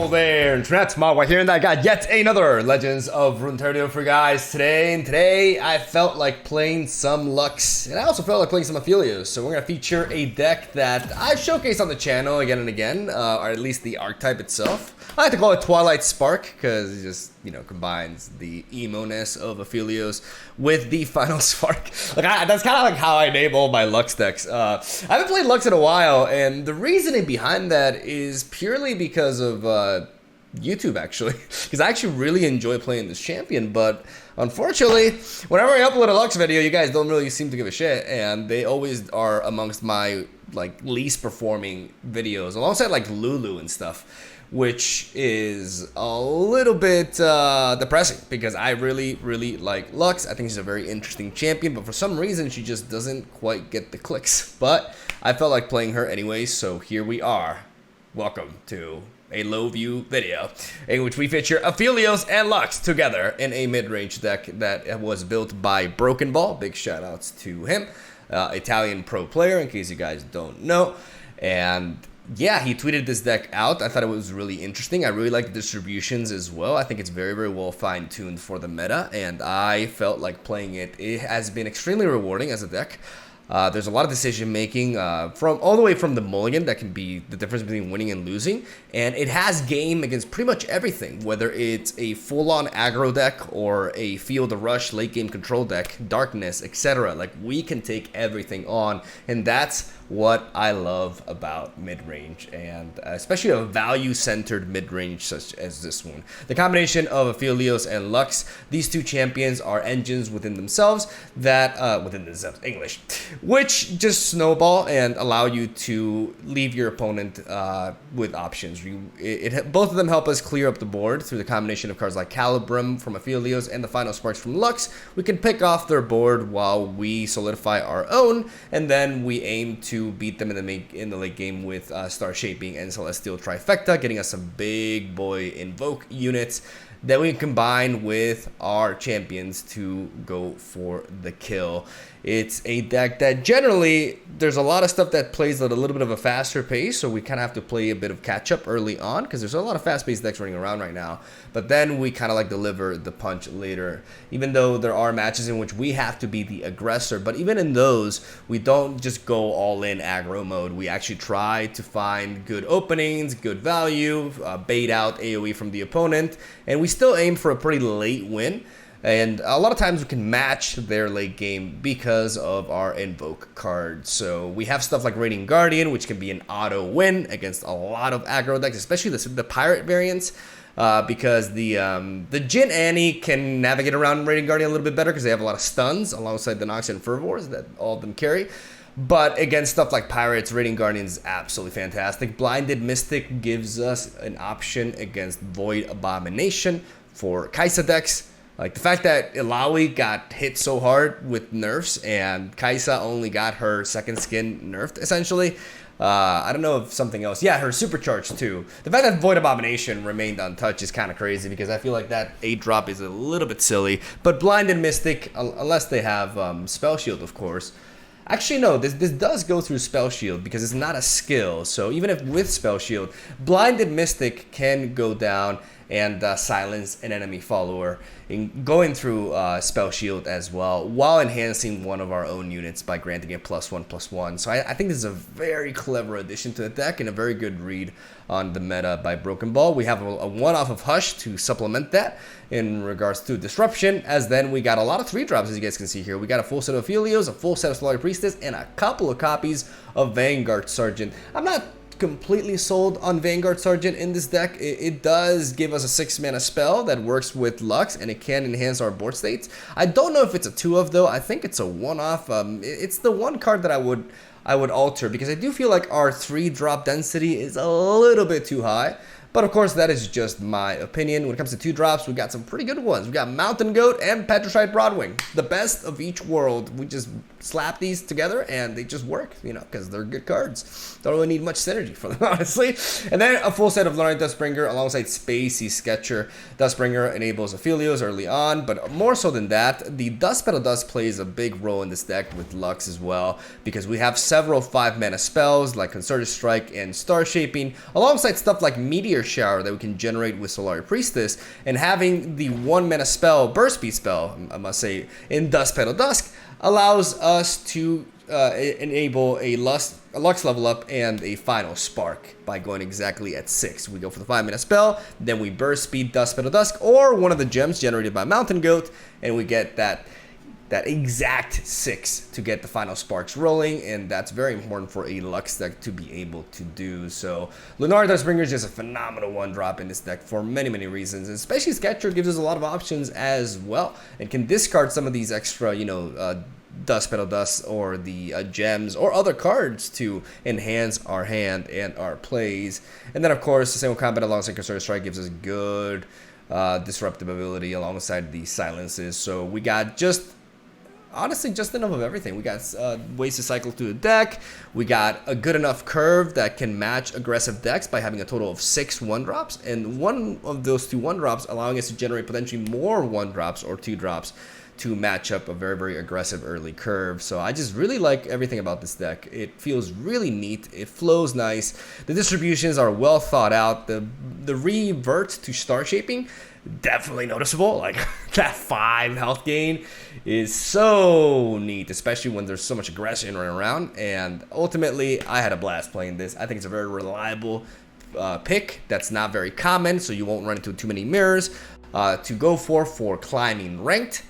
Hello there, Internet. MegaMogwai here, and I got yet another Legends of Runeterra video for you guys today. And today I felt like playing some Lux, and I also felt like playing some Aphelios. So we're gonna feature a deck that I've showcased on the channel again and again, or at least the archetype itself. I like to call it Twilight Spark because it just, you know, combines the emo-ness of Aphelios with the final spark. Like that's kind of like how I name all my Lux decks. I haven't played Lux in a while, and the reasoning behind that is purely because of YouTube, actually, because I actually really enjoy playing this champion. But unfortunately, whenever I upload a Lux video, you guys don't really seem to give a shit, and they always are amongst my like least performing videos, alongside like Lulu and stuff, which is a little bit depressing because I really like Lux. I think she's a very interesting champion, but for some reason she just doesn't quite get the clicks. But I felt like playing her anyway, so here we are. Welcome to a low view video in which we feature Aphelios and Lux together in a mid-range deck that was built by Broken Ball. Big shout outs to him, Italian pro player, in case you guys don't know. And yeah, he tweeted this deck out. I thought it was really interesting. I really like the distributions as well. I think it's very well fine-tuned for the meta, and I felt like playing it. It has been extremely rewarding as a deck. There's a lot of decision making from all the way from the mulligan that can be the difference between winning and losing, and it has game against pretty much everything, whether it's a full-on aggro deck or a field of rush late game control deck, darkness, etc. Like, we can take everything on, and that's what I love about mid-range, and especially a value-centered mid-range such as this one. The combination of Aphelios and Lux, these two champions are engines within themselves that English, which just snowball and allow you to leave your opponent with options. Both of them help us clear up the board through the combination of cards like Calibrum from Aphelios and the Final Sparks from Lux. We can pick off their board while we solidify our own, and then we aim to beat them in the late game with Star Shaping and Celestial Trifecta, getting us some big boy Invoke units that we can combine with our champions to go for the kill. It's a deck that generally, there's a lot of stuff that plays at a little bit of a faster pace, so we kind of have to play a bit of catch up early on, because there's a lot of fast-paced decks running around right now. But then we kind of like deliver the punch later, even though there are matches in which we have to be the aggressor. But even in those, we don't just go all in aggro mode. We actually try to find good openings, good value, bait out AoE from the opponent, and we still aim for a pretty late win. And a lot of times we can match their late game because of our Invoke card. So we have stuff like Radiant Guardian, which can be an auto win against a lot of aggro decks, especially the pirate variants, because the Jin Annie can navigate around Radiant Guardian a little bit better because they have a lot of stuns alongside the Nox and Fervors that all of them carry. But against stuff like Pirates, Radiant Guardian is absolutely fantastic. Blinded Mystic gives us an option against Void Abomination for Kai'Sa decks. Like the fact that Illaoi got hit so hard with nerfs and Kai'Sa only got her second skin nerfed, essentially. I don't know if something else. Yeah, her supercharged too. The fact that Void Abomination remained untouched is kind of crazy because I feel like that 8-drop is a little bit silly. But Blinded Mystic, unless they have Spell Shield, of course. Actually, no, this does go through Spell Shield because it's not a skill. So even if with Spell Shield, Blinded Mystic can go down and silence an enemy follower, in going through Spell Shield as well, while enhancing one of our own units by granting it +1/+1. So I think this is a very clever addition to the deck and a very good read on the meta by Broken Ball. We have a one-off of Hush to supplement that in regards to Disruption, as then we got a lot of 3-drops, as you guys can see here. We got a full set of Aphelios, a full set of Solari Priestess, and a couple of copies of Vanguard Sergeant. I'm not completely sold on Vanguard Sergeant in this deck. It does give us a 6-mana spell that works with Lux, and it can enhance our board states. I don't know if it's a 2-of though. I think it's a 1-off. It's the one card that I would alter because I do feel like our 3-drop density is a little bit too high. But of course, that is just my opinion. When it comes to 2-drops, we got some pretty good ones. We got Mountain Goat and Petrified Broadwing, the best of each world. We just slap these together and they just work, you know, because they're good cards. Don't really need much synergy for them, honestly. And then a full set of Learning Dustbringer alongside Spacey Sketcher. Dustbringer enables Aphelios early on, but more so than that, the Dust Petal Dust plays a big role in this deck with Lux as well, because we have several 5-mana spells like Concerted Strike and Star Shaping, alongside stuff like Meteor Shower that we can generate with Solari Priestess, and having the 1-mana spell, Burst Speed spell, I must say, in Dust Petal Dusk, allows us to enable a Lux level up and a final spark by going exactly at 6. We go for the 5-mana spell, then we burst speed Dust Petal Dusk or one of the gems generated by Mountain Goat, and we get that exact 6 to get the final sparks rolling, and that's very important for a Lux deck to be able to do. So Lunar Dustbringer is just a phenomenal 1-drop in this deck for many reasons, and especially Sketcher gives us a lot of options as well, and can discard some of these extra, you know, Dust Petal Dust or the gems or other cards to enhance our hand and our plays. And then of course the single combat alongside Concerted Strike gives us good disruptive ability alongside the silences. So we got honestly just enough of everything. We got ways to cycle through the deck. We got a good enough curve that can match aggressive decks by having a total of 6 1-drops, and one of those 2 1-drops allowing us to generate potentially more 1-drops or 2-drops to match up a very aggressive early curve. So I just really like everything about this deck. It feels really neat. It flows nice. The distributions are well thought out. The revert to Star Shaping, definitely noticeable. Like that 5 health gain is so neat, especially when there's so much aggression running around. And ultimately, I had a blast playing this. I think it's a very reliable pick that's not very common, so you won't run into too many mirrors to go for climbing ranked.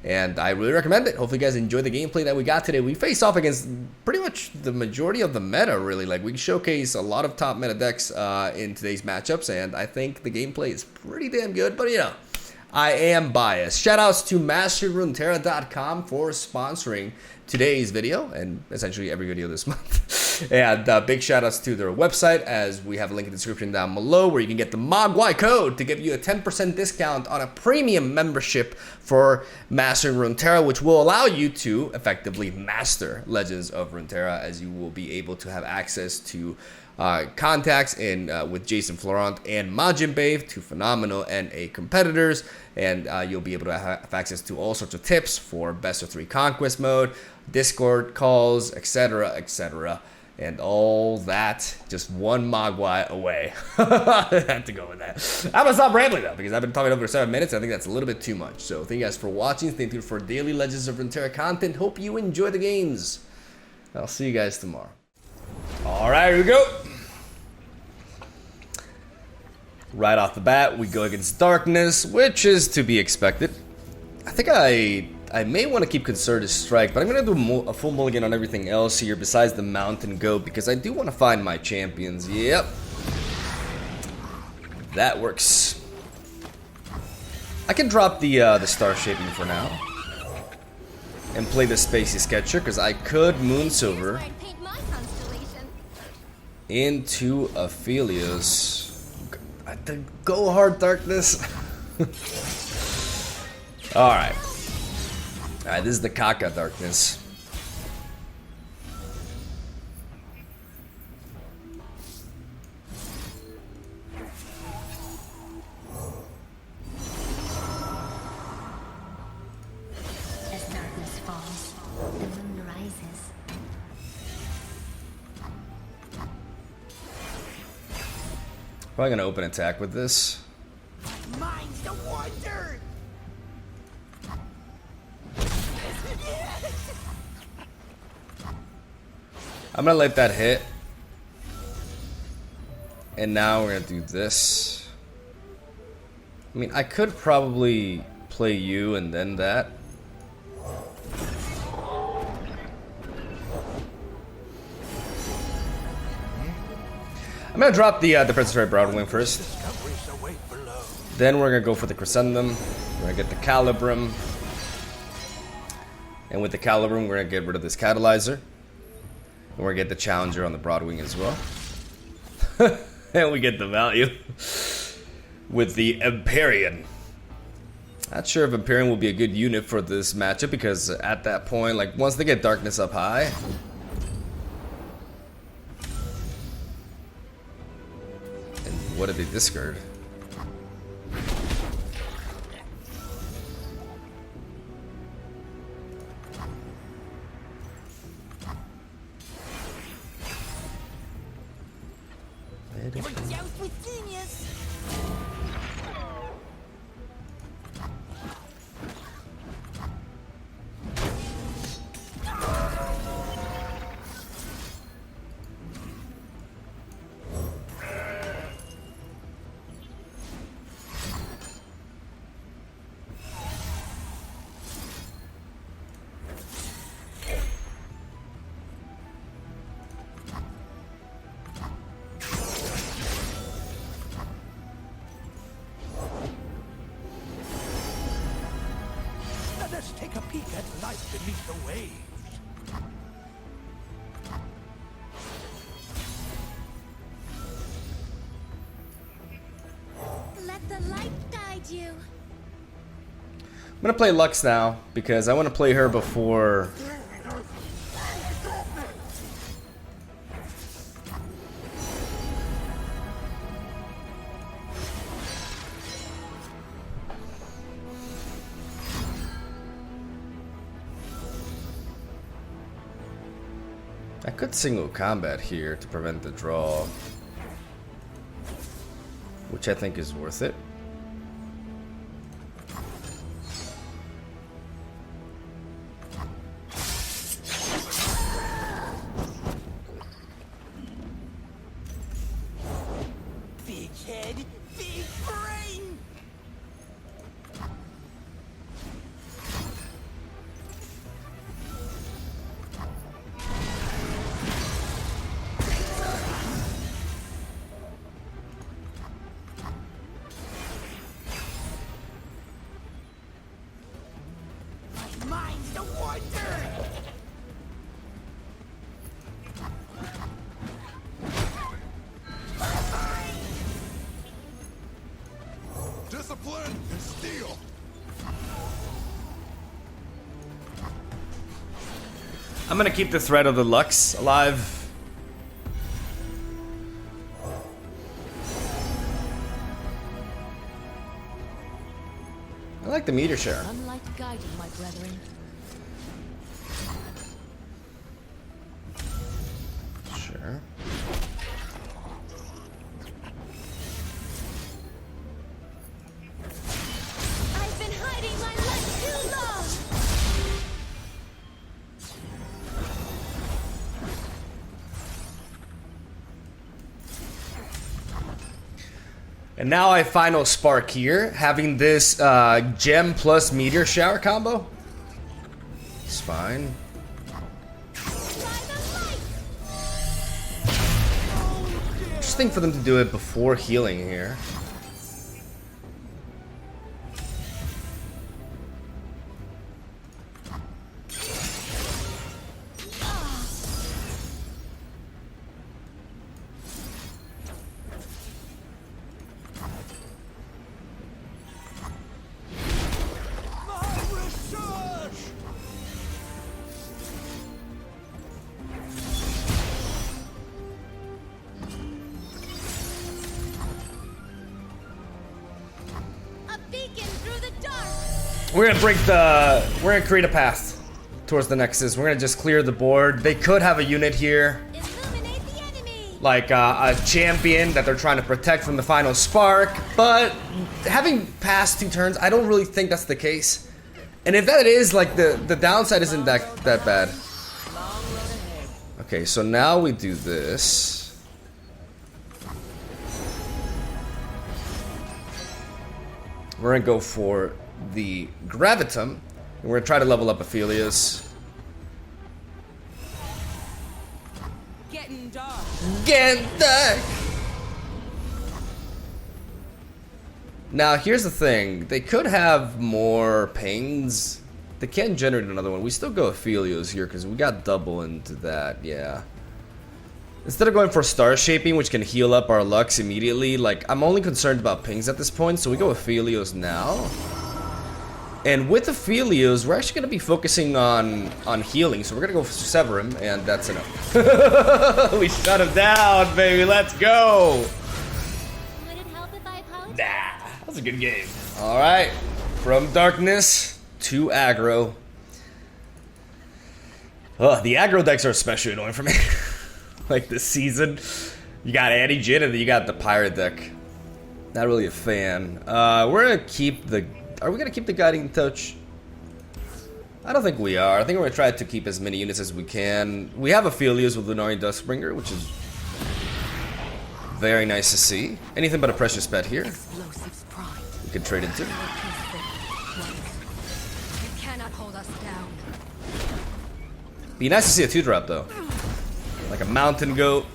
And I really recommend it. Hopefully you guys enjoyed the gameplay that we got today. We faced off against pretty much the majority of the meta, really. Like, we showcase a lot of top meta decks in today's matchups, and I think the gameplay is pretty damn good. But, you know, I am biased. Shoutouts to MasterRuneterra.com for sponsoring today's video and essentially every video this month. And big shoutouts to their website, as we have a link in the description down below where you can get the MegaMogwai code to give you a 10% discount on a premium membership for Mastering Runeterra, which will allow you to effectively master Legends of Runeterra, as you will be able to have access to contacts with Jason Florent and Majin Babe, 2 phenomenal NA competitors, and you'll be able to have access to all sorts of tips for best of 3 conquest mode, Discord calls, etc. And all that, just one Mogwai away. I had to go with that. I'm gonna stop rambling though, because I've been talking over 7 minutes. I think that's a little bit too much. So thank you guys for watching. Stay tuned for daily Legends of Runeterra content. Hope you enjoy the games. I'll see you guys tomorrow. All right, here we go. Right off the bat, we go against Darkness, which is to be expected. I think I may want to keep Concerted Strike, but I'm going to do a full mulligan on everything else here besides the Mountain Goat, because I do want to find my champions. Yep. That works. I can drop the Star Shaping for now and play the Spacey Sketcher, because I could Moonsilver into Aphelios. Go hard, Darkness. Alright. Alright, this is the Kaka Darkness. As darkness falls, the moon rises. Probably gonna open attack with this. Mine's the wonder. I'm gonna let that hit. And now we're gonna do this. I mean, I could probably play you and then that. I'm gonna drop the Princess Red Broadwing first. Then we're gonna go for the Crescendum. We're gonna get the Calibrum. And with the Calibrum, we're gonna get rid of this Catalyzer. And we're gonna get the Challenger on the Broadwing as well. And we get the value with the Empyrean. Not sure if Imperium will be a good unit for this matchup because at that point, like once they get darkness up high. And what did they discard? Joust with genius. Let us take a peek at life beneath the waves. Let the light guide you. I'm gonna play Lux now because I want to play her before. I could single combat here to prevent the draw, which I think is worth it. Big head, big brain. My mind's the wonder. Discipline and steel. I'm gonna keep the threat of the Lux alive. I like the meter share. Sunlight guiding my brethren. Sure. I've been hiding my light too long. And now I final spark here, having this gem plus meteor shower combo. It's fine. Interesting for them to do it before healing here. My research. A beacon through the dark. We're gonna create a path towards the Nexus. We're gonna just clear the board. They could have a unit here, Illuminate the enemy. like a champion that they're trying to protect from the final spark, but having passed 2 turns, I don't really think that's the case. And if that is, like, the downside isn't that bad. Okay, so now we do this. We're gonna go for the Gravitum, and we're gonna try to level up Aphelios. Getting dark. Get dark! Now, here's the thing. They could have more pings. They can generate another one. We still go Aphelios here because we got double into that, yeah. Instead of going for Star Shaping, which can heal up our Lux immediately, like, I'm only concerned about pings at this point, so we go Aphelios now. And with Aphelios, we're actually going to be focusing on healing. So we're going to go for Sever him, and that's enough. We shut him down, baby. Let's go. Would it help if I apologize? Nah, that was a good game. All right. From darkness to aggro. The aggro decks are especially annoying for me. Like this season. You got Anti-Jin and then you got the Pirate deck. Not really a fan. We're going to keep the... Are we going to keep the Guiding Touch? I don't think we are. I think we're going to try to keep as many units as we can. We have Aphelios with Lunari Duskbringer, which is very nice to see. Anything but a Precious Pet here. Explosives prime. We can trade into. You cannot hold us down. Be nice to see a 2-drop though. Like a Mountain Goat.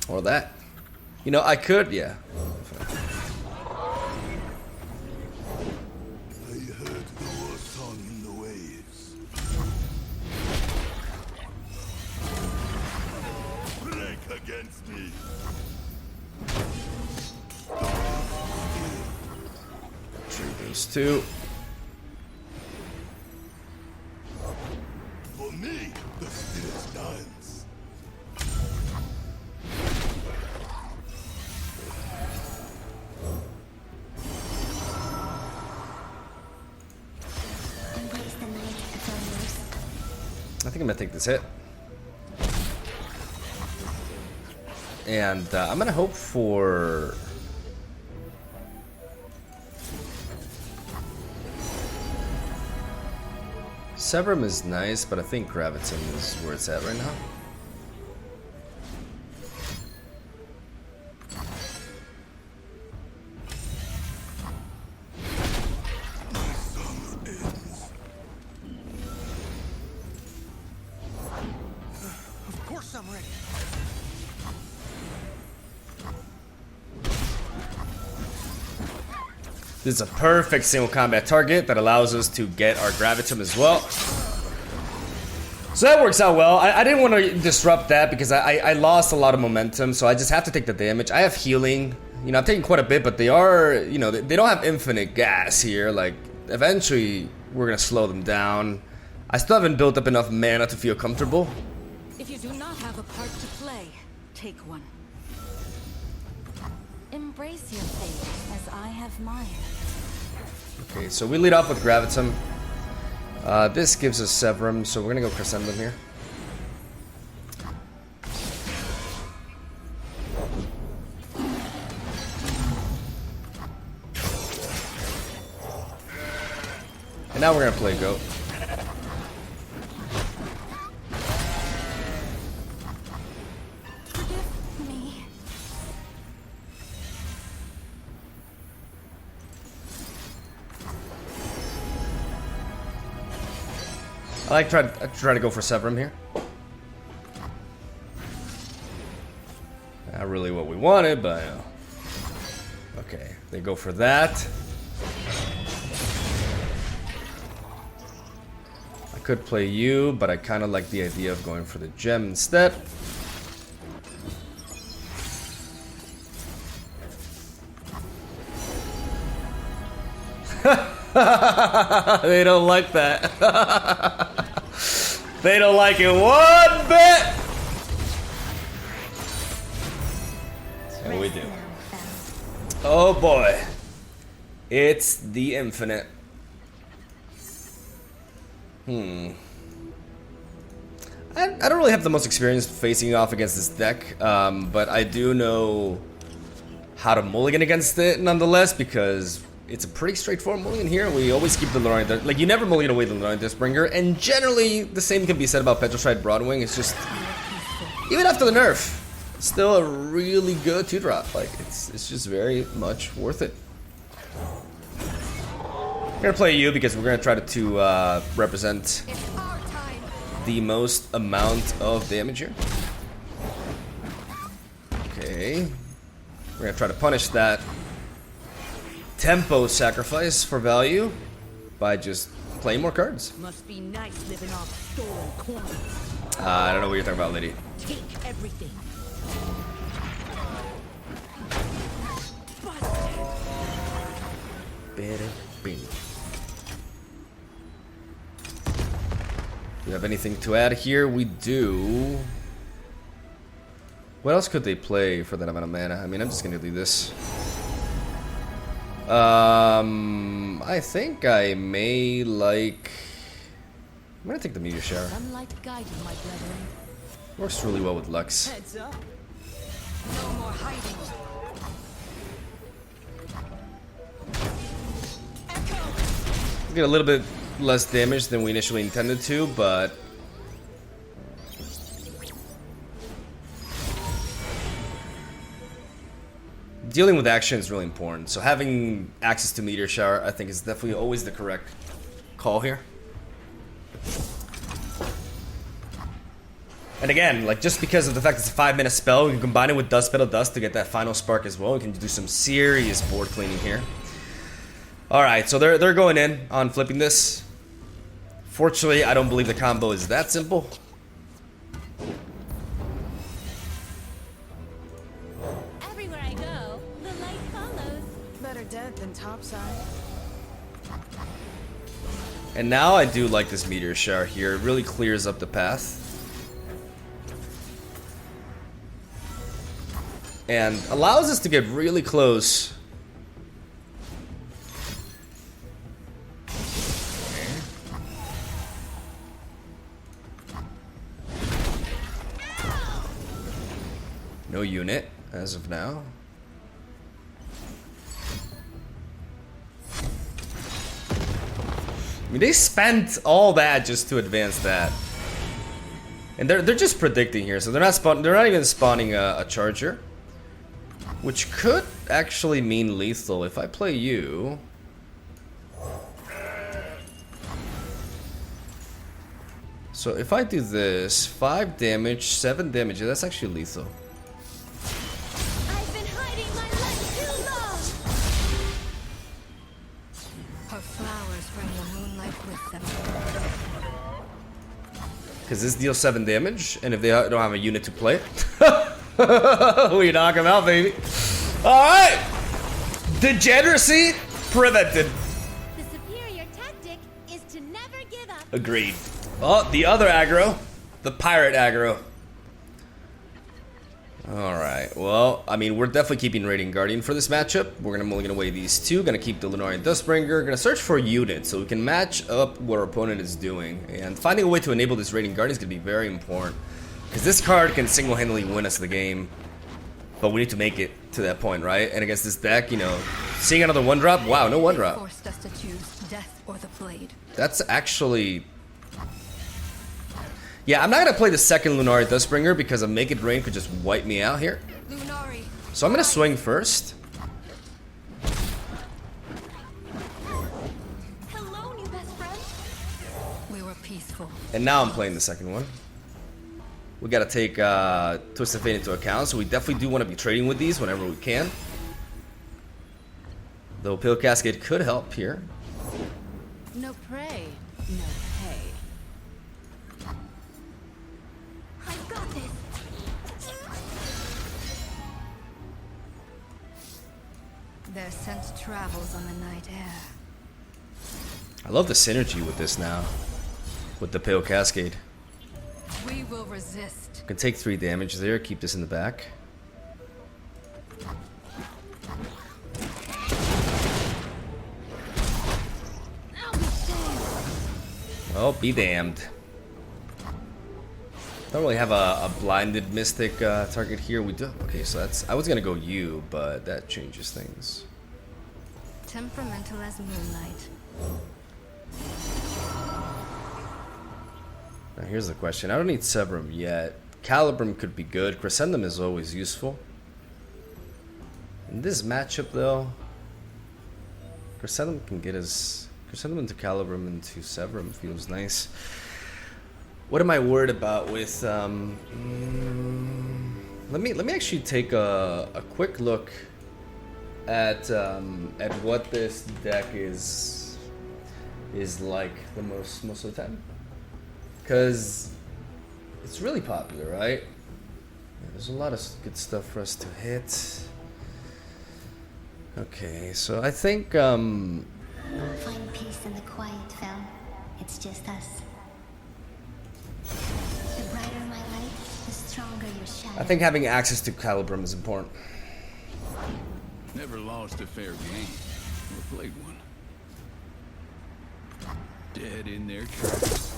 Or that. You know, I could, yeah. I heard the war song in the waves. Break against me. Trade those two. For me, the spirit dance. Embrace the night, Aphelios. I think I'm gonna take this hit. And I'm gonna hope for... Severum is nice, but I think Graviton is where it's at right now. Of course I'm ready. This is a perfect single combat target that allows us to get our Gravitum as well. So that works out well. I didn't want to disrupt that because I lost a lot of momentum, so I just have to take the damage. I have healing. You know, I'm taking quite a bit, but they are, you know, they don't have infinite gas here. Like, eventually, we're going to slow them down. I still haven't built up enough mana to feel comfortable. If you do not have a part to play, take one. Embrace your fate as I have mine. Okay, so we lead off with Gravitum. This gives us Severum, so we're gonna go Crescendum here. And now we're gonna play Goat. Forgive me. I try to go for Severum here. Not really what we wanted, but okay, they go for that. I could play you, but I kind of like the idea of going for the gem instead. They don't like that. They don't like it one bit. And we do. Oh boy. It's the infinite. I don't really have the most experience facing off against this deck, but I do know how to mulligan against it nonetheless, because it's a pretty straightforward mulligan here. We always keep the Lunari, like you never mulligan away the Lunari Duskbringer, and generally the same can be said about Petrified Broadwing. It's just, even after the nerf, still a really good 2-drop. Like it's just very much worth it. We're gonna play you because we're gonna try to represent It's our time. the most amount of damage here. Okay, we're gonna try to punish that tempo sacrifice for value by just playing more cards. Must be nice living off stolen coins. I don't know what you're talking about, lady. Take everything. Do we have anything to add here? We do. What else could they play for that amount of mana? I mean, I'm just gonna do this. I think I may like. I'm gonna take the meteor shower. Sunlight guide you, my brethren. Works really well with Lux. Heads up. No more hiding. We get a little bit less damage than we initially intended to, but dealing with action is really important. So having access to meteor shower, I think, is definitely always the correct call here. And again, like, just because of the fact it's a 5-minute spell, we can combine it with Dust Petal Dust to get that final spark as well. We can do some serious board cleaning here. Alright, so they're going in on flipping this. Fortunately, I don't believe the combo is that simple. Everywhere I go, the light follows. Better dead than topside. And now I do like this meteor shower here. It really clears up the path. And allows us to get really close. No unit as of now. I mean, they spent all that just to advance that. And they're just predicting here, so they're not even spawning a charger. Which could actually mean lethal if I play you. So if I do this, 5 damage, 7 damage, that's actually lethal. I've been hiding my life too long. Her flowers bring the moonlight with them. Because this deals 7 damage, and if they don't have a unit to play, we knock them out, baby. Alright! Degeneracy prevented. The superior tactic is to never give up. Agreed. Oh, the other aggro. The pirate aggro. Alright, well, I mean, we're definitely keeping Radiant Guardian for this matchup. We're only gonna weigh these two. Gonna keep the Lunarian Dustbringer. Gonna search for a unit so we can match up what our opponent is doing. And finding a way to enable this Radiant Guardian is gonna be very important. Because this card can single-handedly win us the game. But we need to make it to that point, right? And against this deck, you know, seeing another 1-drop, wow, no 1-drop. Forced us to choose death or the blade. That's actually... Yeah, I'm not gonna play the second Lunari Dustbringer because a Make It Rain could just wipe me out here. Lunari. So I'm gonna swing first. Hello, new best friend. We were peaceful. And now I'm playing the second one. We gotta take Twisted Fate into account, so we definitely do want to be trading with these whenever we can. Though Pill Cascade could help here. No prey, no pay. I've got this. Their scent travels on the night air. I love the synergy with this now. With the Pale Cascade. We will resist. Can take 3 damage there, keep this in the back. Well, be damned. Don't really have a blinded mystic target here. We do. Okay, so that's. I was gonna go you, but that changes things. Temperamental as moonlight. Now here's the question. I don't need Severum yet. Calibrum could be good. Crescendum is always useful. In this matchup, though, Crescendum can get us. Crescendum into Calibrum into Severum feels nice. What am I worried about with? Let me actually take a quick look at what this deck is like the most of the time, because it's really popular, right? Yeah, there's a lot of good stuff for us to hit. Okay, so I think Find peace in the quiet, Fel. It's just us. The brighter my light, the stronger your shadow. I think having access to Calibrum is important. Never lost a fair game. Or played one. Dead in their tracks.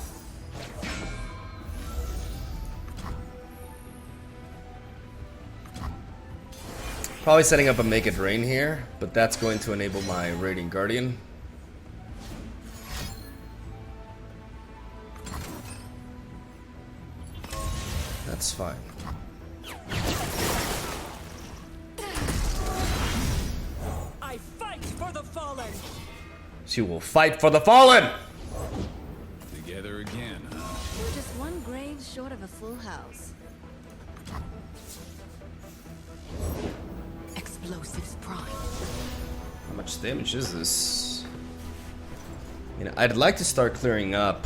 Probably setting up a Make It Rain here, but that's going to enable my Radiant Guardian. That's fine. I fight for the fallen. She will fight for the fallen! Together again, huh? We're just one grave short of a full house. Explosives prime. How much damage is this? You know, I'd like to start clearing up,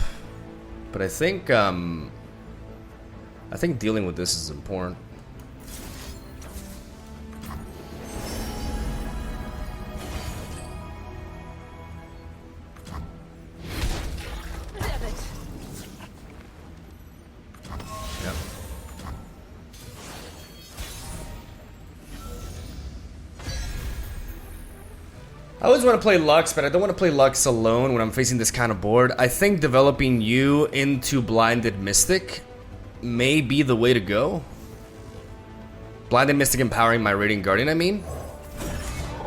but I think dealing with this is important. Yep. I always want to play Lux, but I don't want to play Lux alone when I'm facing this kind of board. I think developing you into Blinded Mystic may be the way to go. Blinded Mystic empowering my Radiant Guardian, I mean.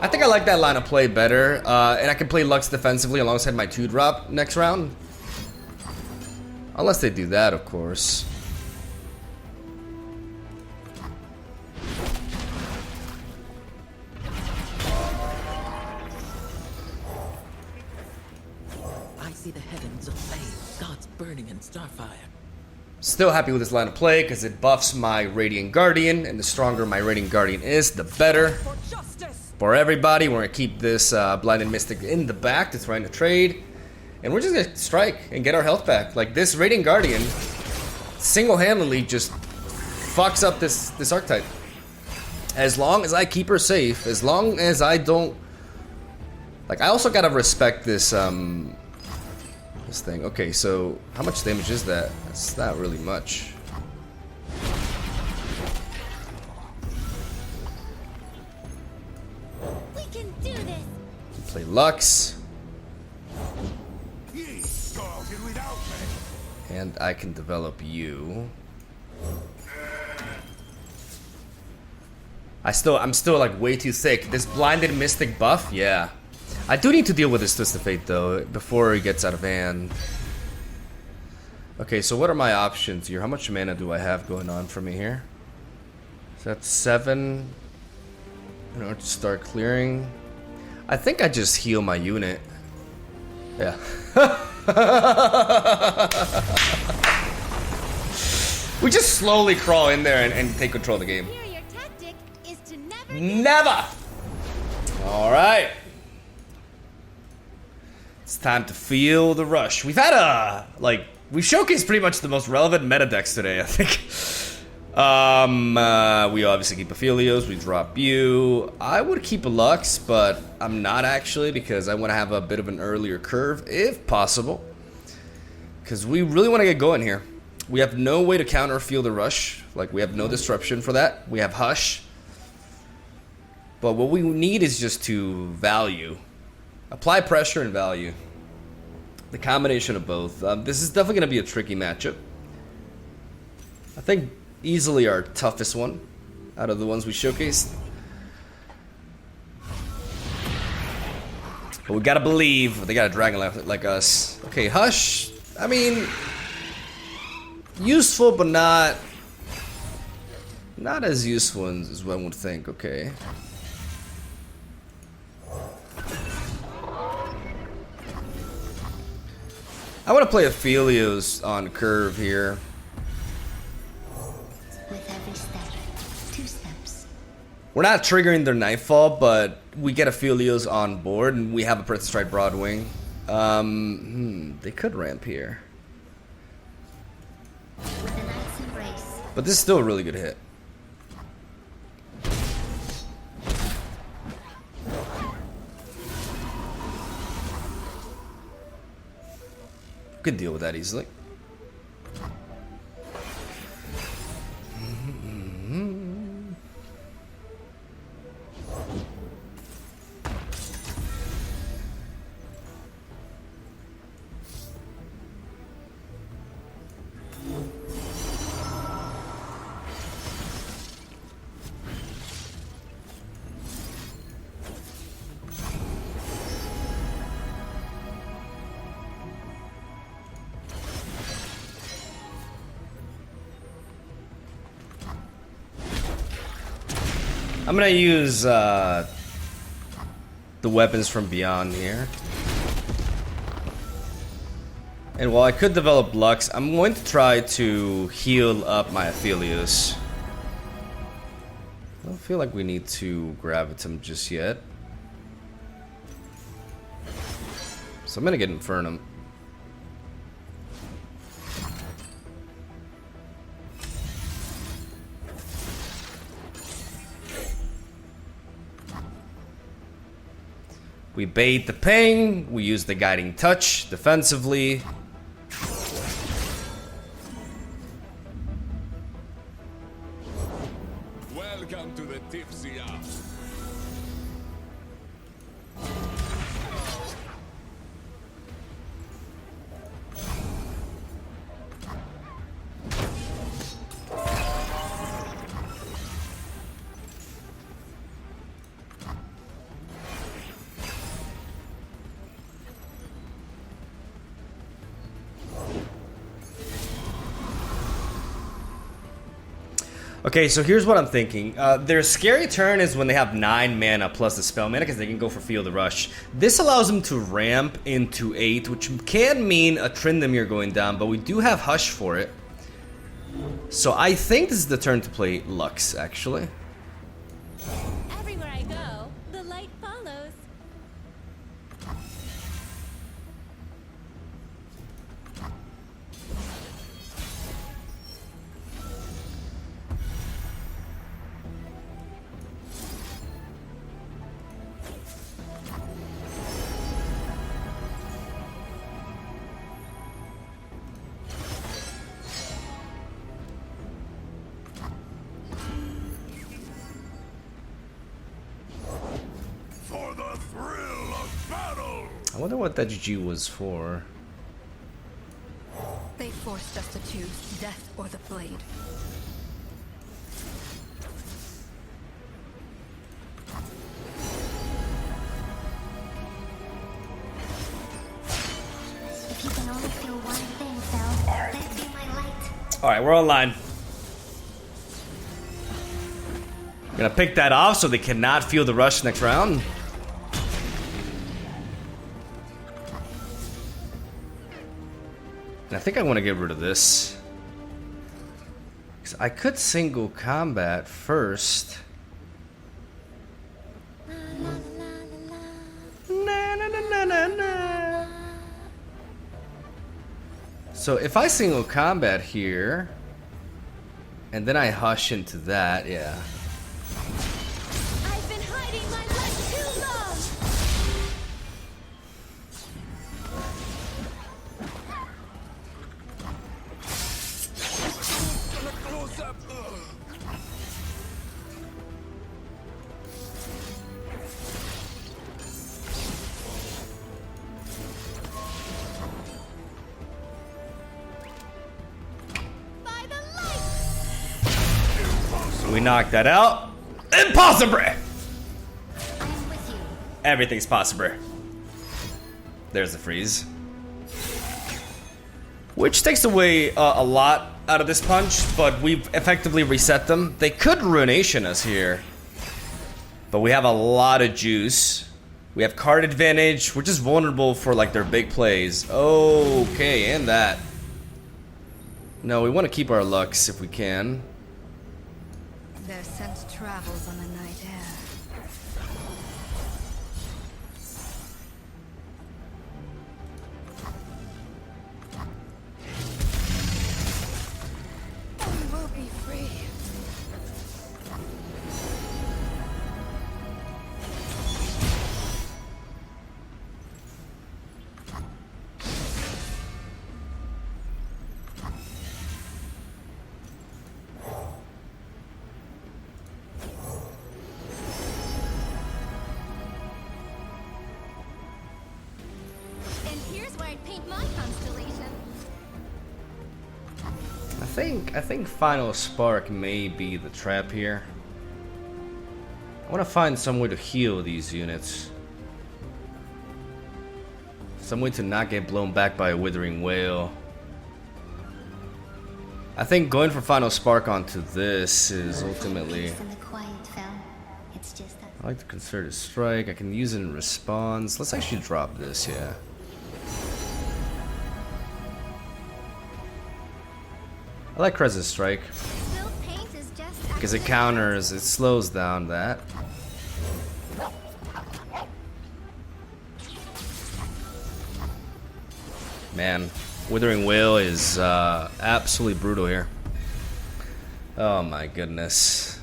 I think I like that line of play better, and I can play Lux defensively alongside my 2-drop next round. Unless they do that, of course. I see the heavens aflame, gods burning in starfire. Still happy with this line of play because it buffs my Radiant Guardian, and the stronger my Radiant Guardian is, the better. For justice. For everybody, we're gonna keep this Blinded Mystic in the back to try to trade, and we're just gonna strike and get our health back. Like, this Radiant Guardian single-handedly just fucks up this archetype. As long as I keep her safe, as long as I don't, like, I also gotta respect this this thing. Okay, so how much damage is that? That's not really much. We can do this. Play Lux, Ye started without me. and I can develop you. I'm still like way too thick. This Blinded Mystic buff, yeah. I do need to deal with this Twist of Fate though before it gets out of hand. Okay, so what are my options here? How much mana do I have going on for me here? So that's 7 in order to start clearing. I think I just heal my unit. Yeah. We just slowly crawl in there and take control of the game. Here, your tactic is to never. Never! Alright. It's time to feel the rush. We've had we've showcased pretty much the most relevant meta decks today, I think. We obviously keep Aphelios, we drop you. I would keep a Lux, but I'm not actually, because I want to have a bit of an earlier curve, if possible. Because we really want to get going here. We have no way to counter Feel the Rush. Like, we have no disruption for that. We have Hush. But what we need is just to value. Apply pressure and value. The combination of both. This is definitely going to be a tricky matchup. I think easily our toughest one out of the ones we showcased. But we gotta believe they got a dragon like us. Okay, Hush. I mean, useful, but not as useful as one would think. Okay. I want to play Aphelios on curve here. With every step, 2 steps. We're not triggering their Nightfall, but we get Aphelios on board, and we have a Breath Strike Broadwing. They could ramp here. With a knight's embrace. But this is still a really good hit. Could deal with that easily. I'm gonna use the weapons from beyond here. And while I could develop Lux, I'm going to try to heal up my Aphelios. I don't feel like we need to Gravitum just yet. So I'm gonna get Infernum. We bait the ping, we use the guiding touch defensively. Welcome to the tipsy hour. Okay, so here's what I'm thinking. Their scary turn is when they have 9 mana plus the spell mana because they can go for Field of Rush. This allows them to ramp into 8, which can mean a Trindamere going down, but we do have Hush for it. So I think this is the turn to play Lux, actually. Everywhere I go, the light follows. For the thrill of battle! I wonder what that GG was for. They forced us to choose death or the blade. If you can only feel one thing, Phil, let it be my light. Alright, we're online. Gonna pick that off so they cannot feel the rush next round. And I think I want to get rid of this. 'Cause I could single combat first. Na, na, na, na, na, na. So if I single combat here, and then I hush into that, yeah. I've been hiding my light too long. Close up! By the light. We knocked that out. Impossible! I am with you. Everything's possible. There's the freeze. Which takes away a lot out of this punch, but we've effectively reset them. They could Ruination us here. But we have a lot of juice. We have card advantage. We're just vulnerable for like their big plays. Okay, and that. No, we want to keep our Lux if we can. Their scent travels on the night air. We will be free. think Final Spark may be the trap here. I want to find some way to heal these units. Some way to not get blown back by a Withering Whale. I think going for Final Spark onto this is ultimately... Peace in the quiet fell. It's just that. I like the Concerted Strike. I can use it in response. Let's actually drop this, yeah. I like Crescent Strike. Still paint is just Because it counters, it slows down that. Man, Withering Whale is absolutely brutal here. Oh my goodness.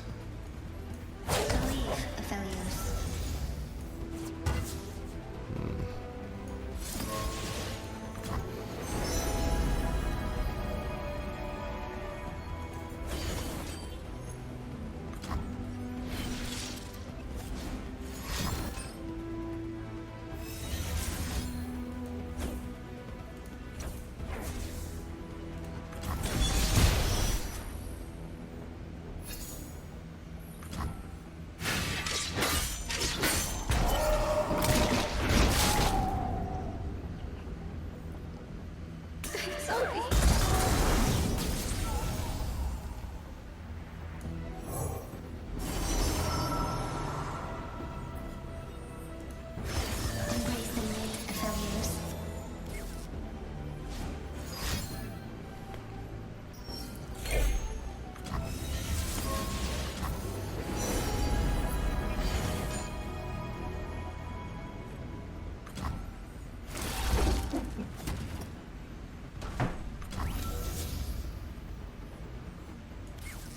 Believe, Aphelios. Sorry. Embrace the night, Aphelios.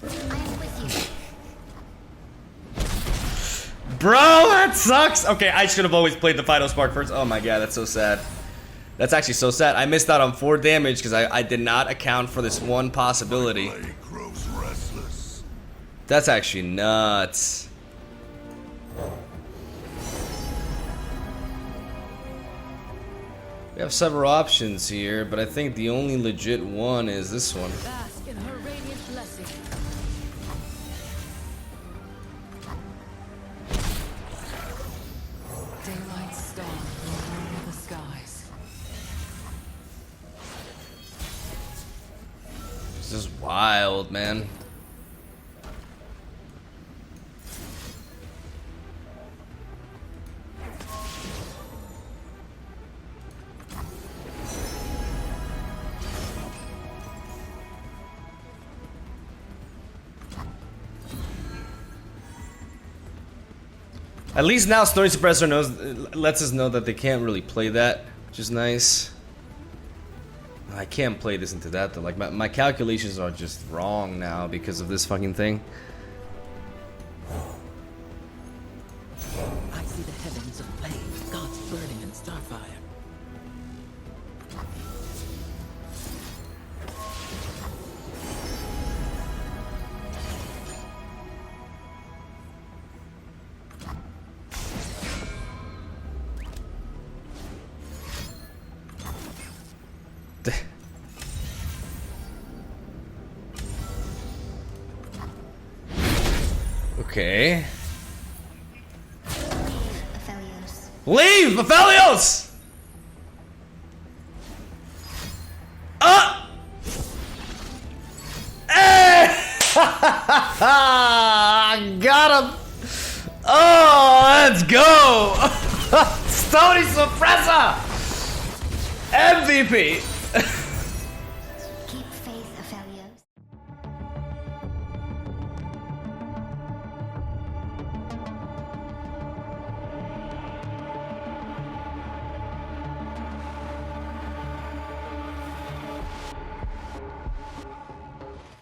I am with you. Bro, that sucks! Okay, I should have always played the Final Spark first. Oh my god, that's so sad. That's actually so sad. I missed out on 4 damage because I did not account for this one possibility. Blade grows restless. That's actually nuts. We have several options here, but I think the only legit one is this one. Bask in her radiant blessing. Daylight star over the skies. This is wild, man. At least now Story Suppressor lets us know that they can't really play that, which is nice. I can't play this into that though. Like my calculations are just wrong now because of this fucking thing. I see the heavens of flame, God's burning in starfire. Okay. Aphelios. Leave, Aphelios! Hey! Got him! Oh, let's go! Stony Suppressor! MVP!